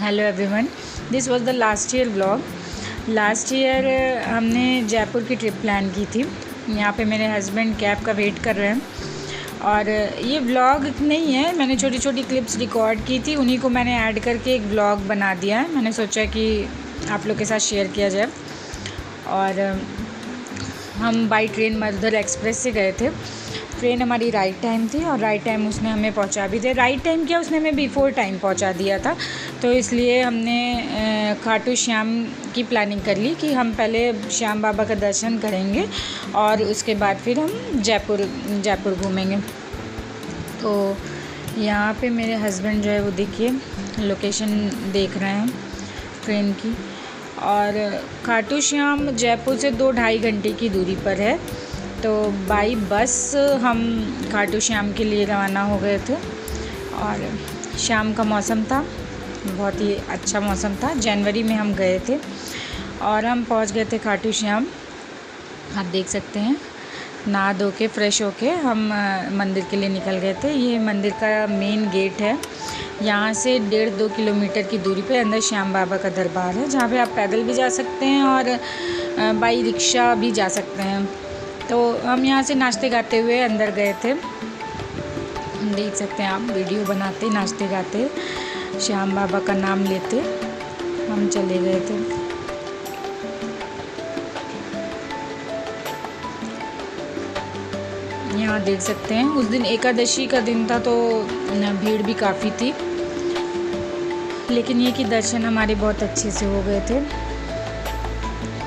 Hello everyone, this was the last year vlog. Last year हमने जयपुर की trip plan की थी। यहाँ पे मेरे हस्बैंड कैब का वेट कर रहे हैं और ये व्लॉग नहीं है, मैंने छोटी छोटी क्लिप्स रिकॉर्ड की थी, उन्हीं को मैंने ऐड करके एक व्लॉग बना दिया है। मैंने सोचा कि आप लोग के साथ शेयर किया जाए। और हम बाई ट्रेन मरुधर एक्सप्रेस से गए थे। ट्रेन हमारी राइट टाइम थी और राइट टाइम उसने हमें पहुंचा भी दिया। राइट टाइम क्या, उसने हमें बिफोर टाइम पहुंचा दिया था। तो इसलिए हमने खाटू श्याम की प्लानिंग कर ली कि हम पहले श्याम बाबा का दर्शन करेंगे और उसके बाद फिर हम जयपुर घूमेंगे। तो यहाँ पे मेरे हस्बैंड जो है वो देखिए लोकेशन देख रहे हैं ट्रेन की। और खाटू श्याम जयपुर से 2-2.5 घंटे की दूरी पर है। तो बाई बस हम खाटू श्याम के लिए रवाना हो गए थे। और शाम का मौसम था, बहुत ही अच्छा मौसम था। जनवरी में हम गए थे और हम पहुंच गए थे खाटू श्याम। आप देख सकते हैं, नहा धो के फ्रेश होके हम मंदिर के लिए निकल गए थे। ये मंदिर का मेन गेट है। यहाँ से 1.5-2 किलोमीटर की दूरी पे अंदर श्याम बाबा का दरबार है, जहाँ पे आप पैदल भी जा सकते हैं और बाई रिक्शा भी जा सकते हैं। तो हम यहाँ से नाचते गाते हुए अंदर गए थे। देख सकते हैं आप, वीडियो बनाते नाचते गाते श्याम बाबा का नाम लेते हम चले गए थे। यहाँ देख सकते हैं, उस दिन एकादशी का दिन था तो भीड़ भी काफ़ी थी, लेकिन ये कि दर्शन हमारे बहुत अच्छे से हो गए थे।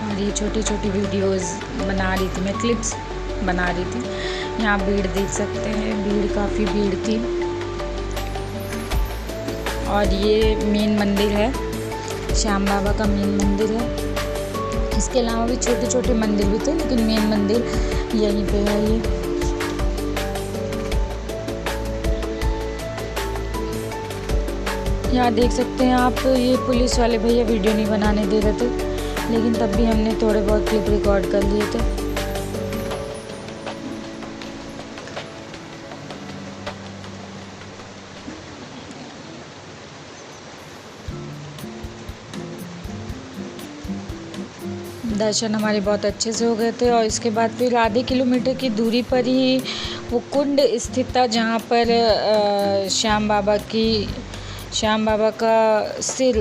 और ये छोटी छोटी वीडियोस बना रही थी मैं, क्लिप्स बना रही थी। यहाँ भीड़ देख सकते हैं, भीड़ काफ़ी भीड़ थी। और ये मेन मंदिर है, श्याम बाबा का मेन मंदिर है। इसके अलावा भी छोटे छोटे मंदिर भी थे, लेकिन मेन मंदिर यहीं पे है। ये यहाँ देख सकते हैं आप, ये पुलिस वाले भैया वीडियो नहीं बनाने दे रहे थे, लेकिन तब भी हमने थोड़े बहुत क्लिप रिकॉर्ड कर लिए थे। दर्शन हमारे बहुत अच्छे से हो गए थे। और इसके बाद फिर आधे किलोमीटर की दूरी पर ही वो कुंड स्थित था, जहाँ पर श्याम बाबा का सिर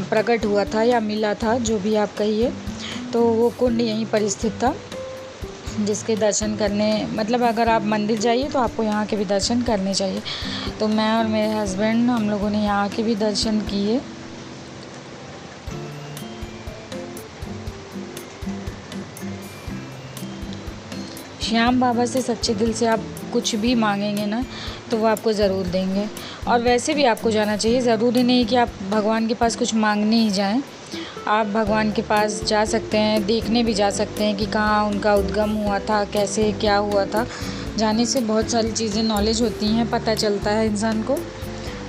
प्रकट हुआ था या मिला था, जो भी आप कहिए। तो वो कुंड यहीं पर स्थित था, जिसके दर्शन करने, मतलब अगर आप मंदिर जाइए तो आपको यहाँ के भी दर्शन करने चाहिए। तो मैं और मेरे हस्बैंड हम लोगों ने यहाँ के भी दर्शन किए। श्याम बाबा से सच्चे दिल से आप कुछ भी मांगेंगे ना, तो वो आपको ज़रूर देंगे। और वैसे भी आपको जाना चाहिए, ज़रूरी नहीं कि आप भगवान के पास कुछ मांगने ही जाएं। आप भगवान के पास जा सकते हैं, देखने भी जा सकते हैं कि कहाँ उनका उद्गम हुआ था, कैसे क्या हुआ था। जाने से बहुत सारी चीज़ें नॉलेज होती हैं, पता चलता है इंसान को।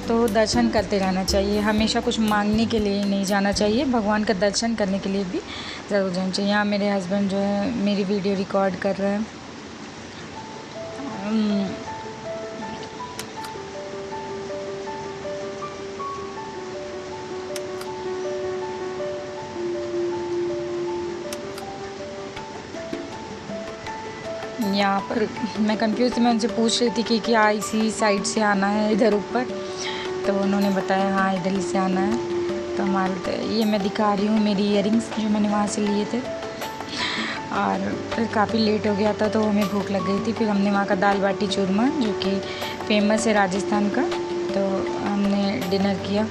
तो दर्शन करते रहना चाहिए, हमेशा कुछ मांगने के लिए नहीं जाना चाहिए, भगवान का दर्शन करने के लिए भी ज़रूर जाना चाहिए। यहाँ मेरे हस्बैंड जो है मेरी वीडियो रिकॉर्ड कर रहे हैं। यहाँ पर मैं कंफ्यूज थी, मैं उनसे पूछ रही थी कि क्या इसी साइड से आना है इधर ऊपर, तो उन्होंने बताया हाँ इधर ही से आना है। तो हमारे ये मैं दिखा रही हूँ मेरी इयरिंग्स जो मैंने वहाँ से लिए थे। और फिर काफ़ी लेट हो गया था तो हमें भूख लग गई थी। फिर हमने वहाँ का दाल बाटी चूरमा, जो कि फेमस है राजस्थान का, तो हमने डिनर किया।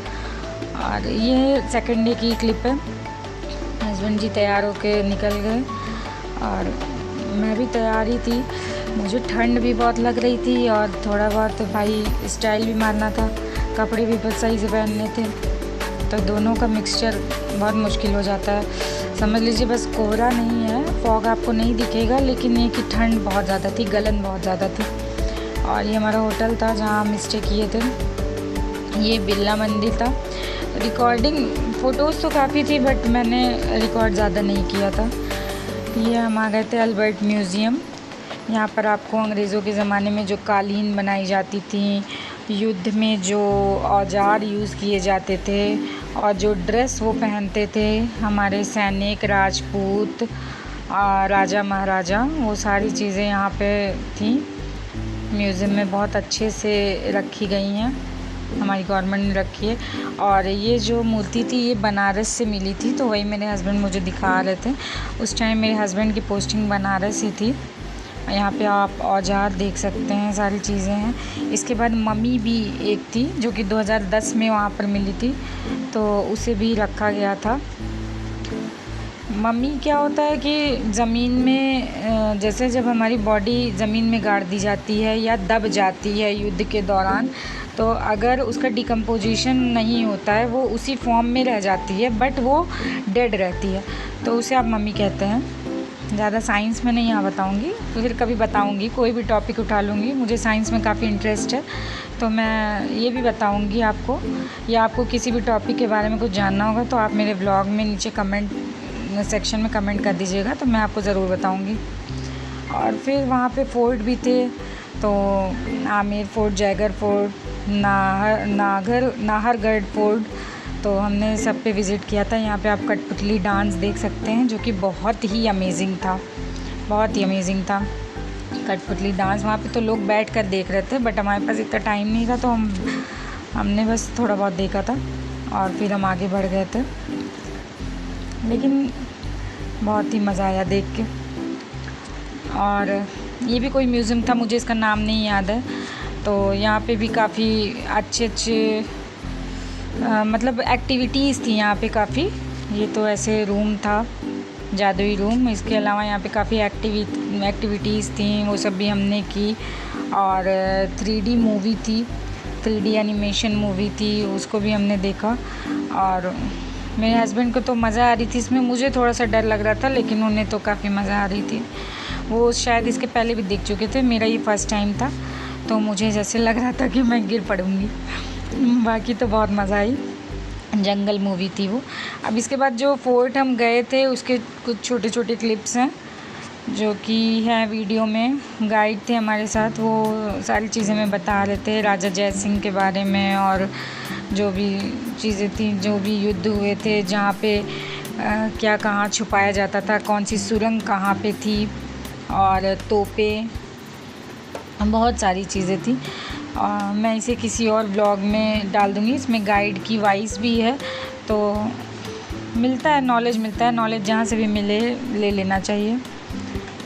और ये सेकंड डे की क्लिप है। हस्बैंड जी तैयार होके निकल गए और मैं भी तैयार ही थी। मुझे ठंड भी बहुत लग रही थी और थोड़ा बहुत भाई स्टाइल भी मारना था, कपड़े भी बहुत सही से पहनने थे। तो दोनों का मिक्सचर बहुत मुश्किल हो जाता है। समझ लीजिए बस कोहरा नहीं है, फॉग आपको नहीं दिखेगा, लेकिन ये कि ठंड बहुत ज़्यादा थी, गलन बहुत ज़्यादा थी। और ये हमारा होटल था जहाँ हम स्टे किए थे। ये बिरला मंदिर था। रिकॉर्डिंग फ़ोटोज़ तो काफ़ी थी, बट मैंने रिकॉर्ड ज़्यादा नहीं किया था। ये हम आ गए थे अल्बर्ट म्यूज़ियम। यहाँ पर आपको अंग्रेज़ों के ज़माने में जो कालीन बनाई जाती थी, युद्ध में जो औजार यूज़ किए जाते थे और जो ड्रेस वो पहनते थे हमारे सैनिक, राजपूत, राजा महाराजा, वो सारी चीज़ें यहाँ पे थी। म्यूज़ियम में बहुत अच्छे से रखी गई हैं, हमारी गवर्नमेंट ने रखी है। और ये जो मूर्ति थी ये बनारस से मिली थी, तो वही मेरे हस्बैंड मुझे दिखा रहे थे। उस टाइम मेरे हस्बैंड की पोस्टिंग बनारस ही थी। यहाँ पे आप औजार देख सकते हैं, सारी चीज़ें हैं। इसके बाद मम्मी भी एक थी जो कि 2010 में वहाँ पर मिली थी, तो उसे भी रखा गया था। मम्मी क्या होता है कि ज़मीन में जैसे जब हमारी बॉडी ज़मीन में गाड़ दी जाती है या दब जाती है युद्ध के दौरान, तो अगर उसका डिकम्पोजिशन नहीं होता है, वो उसी फॉर्म में रह जाती है, बट वो डेड रहती है, तो उसे आप मम्मी कहते हैं। ज़्यादा साइंस में नहीं यहाँ बताऊँगी, तो फिर कभी बताऊँगी, कोई भी टॉपिक उठा लूँगी। मुझे साइंस में काफ़ी इंटरेस्ट है, तो मैं ये भी बताऊँगी आपको, या आपको किसी भी टॉपिक के बारे में कुछ जानना होगा तो आप मेरे ब्लॉग में नीचे कमेंट सेक्शन में कमेंट कर दीजिएगा, तो मैं आपको ज़रूर बताऊँगी। और फिर वहाँ पे फोर्ट भी थे, तो Amer fort, Jaigarh fort, Nahargarh fort, तो हमने सब पे विज़िट किया था। यहाँ पे आप कठपुतली डांस देख सकते हैं, जो कि बहुत ही अमेजिंग था, बहुत ही अमेजिंग था कठपुतली डांस। वहाँ पे तो लोग बैठ कर देख रहे थे, बट हमारे पास इतना टाइम नहीं था, तो हमने बस थोड़ा बहुत देखा था और फिर हम आगे बढ़ गए थे। लेकिन बहुत ही मज़ा आया देख के। और ये भी कोई म्यूज़ियम था, मुझे इसका नाम नहीं याद है। तो यहाँ पे भी काफ़ी अच्छे मतलब एक्टिविटीज़ थी यहाँ पे काफ़ी। ये तो ऐसे रूम था, जादुई रूम। इसके अलावा यहाँ पे काफ़ी एक्टिविटीज़ थी, वो सब भी हमने की। और 3D मूवी थी, 3D एनिमेशन मूवी थी, उसको भी हमने देखा। और मेरे हस्बैंड को तो मज़ा आ रही थी इसमें, मुझे थोड़ा सा डर लग रहा था, लेकिन उन्हें तो काफ़ी मज़ा आ रही थी। वो शायद इसके पहले भी देख चुके थे, मेरा ये फ़र्स्ट टाइम था, तो मुझे जैसे लग रहा था कि मैं गिर पड़ूँगी। बाकी तो बहुत मज़ा आई, जंगल मूवी थी वो। अब इसके बाद जो फोर्ट हम गए थे उसके कुछ छोटे छोटे क्लिप्स हैं जो कि है वीडियो में। गाइड थे हमारे साथ, वो सारी चीज़ें हमें बता रहे थे राजा जय सिंह के बारे में, और जो भी चीज़ें थी, जो भी युद्ध हुए थे, जहाँ पे क्या कहाँ छुपाया जाता था, कौन सी सुरंग कहाँ पे थी, और तोपें, बहुत सारी चीज़ें थी। मैं इसे किसी और ब्लॉग में डाल दूँगी। इसमें गाइड की वॉइस भी है, तो मिलता है नॉलेज जहाँ से भी मिले ले लेना चाहिए।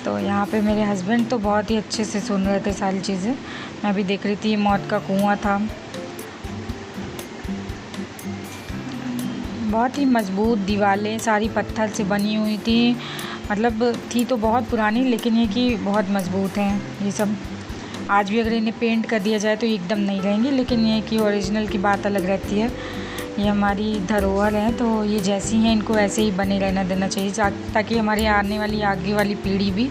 तो यहाँ पे मेरे हस्बैंड तो बहुत ही अच्छे से सुन रहे थे सारी चीज़ें। मैं भी देख रही थी, मौत का कुआं था, बहुत ही मज़बूत दीवारें, सारी पत्थर से बनी हुई थी। मतलब थी तो बहुत पुरानी, लेकिन ये कि बहुत मज़बूत हैं ये सब। आज भी अगर इन्हें पेंट कर दिया जाए तो एकदम नहीं रहेंगी, लेकिन ये कि ओरिजिनल की बात अलग रहती है। ये हमारी धरोहर है, तो ये जैसी हैं इनको ऐसे ही बने रहना देना चाहिए, ताकि हमारी आने वाली आगे वाली पीढ़ी भी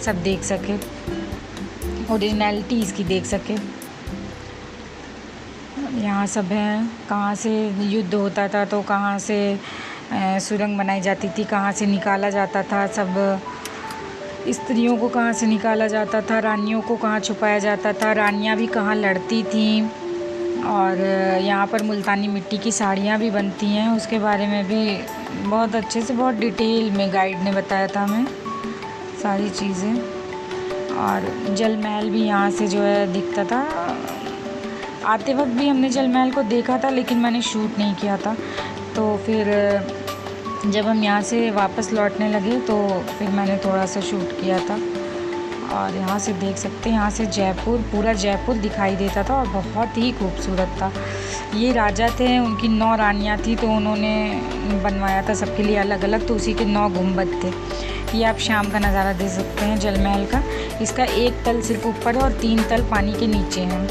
सब देख सके, ओरिजिनलिटी इसकी देख सके। यहाँ सब है, कहाँ से युद्ध होता था तो कहाँ से सुरंग बनाई जाती थी, कहाँ से निकाला जाता था सब, स्त्रियों को कहाँ से निकाला जाता था, रानियों को कहाँ छुपाया जाता था, रानियाँ भी कहाँ लड़ती थीं। और यहाँ पर मुल्तानी मिट्टी की साड़ियाँ भी बनती हैं, उसके बारे में भी बहुत अच्छे से, बहुत डिटेल में गाइड ने बताया था हमें सारी चीज़ें। और जल महल भी यहाँ से जो है दिखता था। आते वक्त भी हमने जल महल को देखा था, लेकिन मैंने शूट नहीं किया था। तो फिर जब हम यहाँ से वापस लौटने लगे तो फिर मैंने थोड़ा सा शूट किया था। और यहाँ से देख सकते हैं, यहाँ से जयपुर, पूरा जयपुर दिखाई देता था और बहुत ही खूबसूरत था। ये राजा थे, उनकी 9 रानियाँ थी, तो उन्होंने बनवाया था सबके लिए अलग अलग, तो उसी के 9 गुंबद थे। ये आप शाम का नज़ारा देख सकते हैं जल महल का। इसका एक तल सिर्फ ऊपर है और 3 तल पानी के नीचे हैं,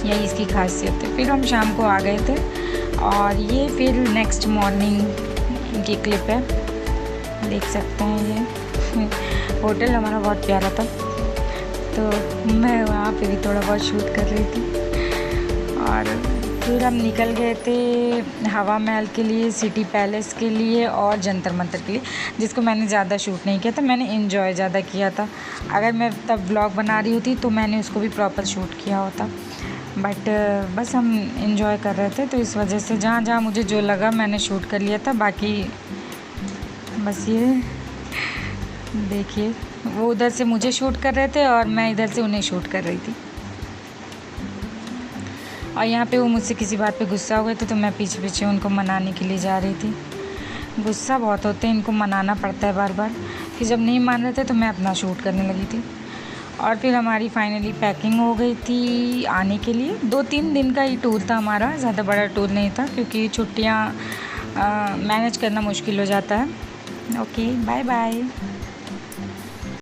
यही इसकी खासियत है। फिर हम शाम को आ गए थे, और ये फिर नेक्स्ट मॉर्निंग की क्लिप है, देख सकते हैं। ये होटल हमारा बहुत प्यारा था, तो मैं वहाँ पे भी थोड़ा बहुत शूट कर रही थी। और फिर हम निकल गए थे हवा महल के लिए, सिटी पैलेस के लिए और जंतर मंतर के लिए, जिसको मैंने ज़्यादा शूट नहीं किया था, मैंने एंजॉय ज़्यादा किया था। अगर मैं तब ब्लॉग बना रही होती तो मैंने उसको भी प्रॉपर शूट किया होता। बट बस हम इंजॉय कर रहे थे, तो इस वजह से जहाँ जहाँ मुझे जो लगा मैंने शूट कर लिया था। बाकी बस ये देखिए, वो उधर से मुझे शूट कर रहे थे और मैं इधर से उन्हें शूट कर रही थी। और यहाँ पे वो मुझसे किसी बात पे गुस्सा हो गए थे, तो मैं पीछे पीछे उनको मनाने के लिए जा रही थी। गुस्सा बहुत होते हैं, इनको मनाना पड़ता है बार बार। कि जब नहीं मान रहे थे तो मैं अपना शूट करने लगी थी। और फिर हमारी फाइनली पैकिंग हो गई थी आने के लिए। 2-3 दिन का ही टूर था हमारा, ज़्यादा बड़ा टूर नहीं था, क्योंकि छुट्टियाँ मैनेज करना मुश्किल हो जाता है। Okay, bye bye.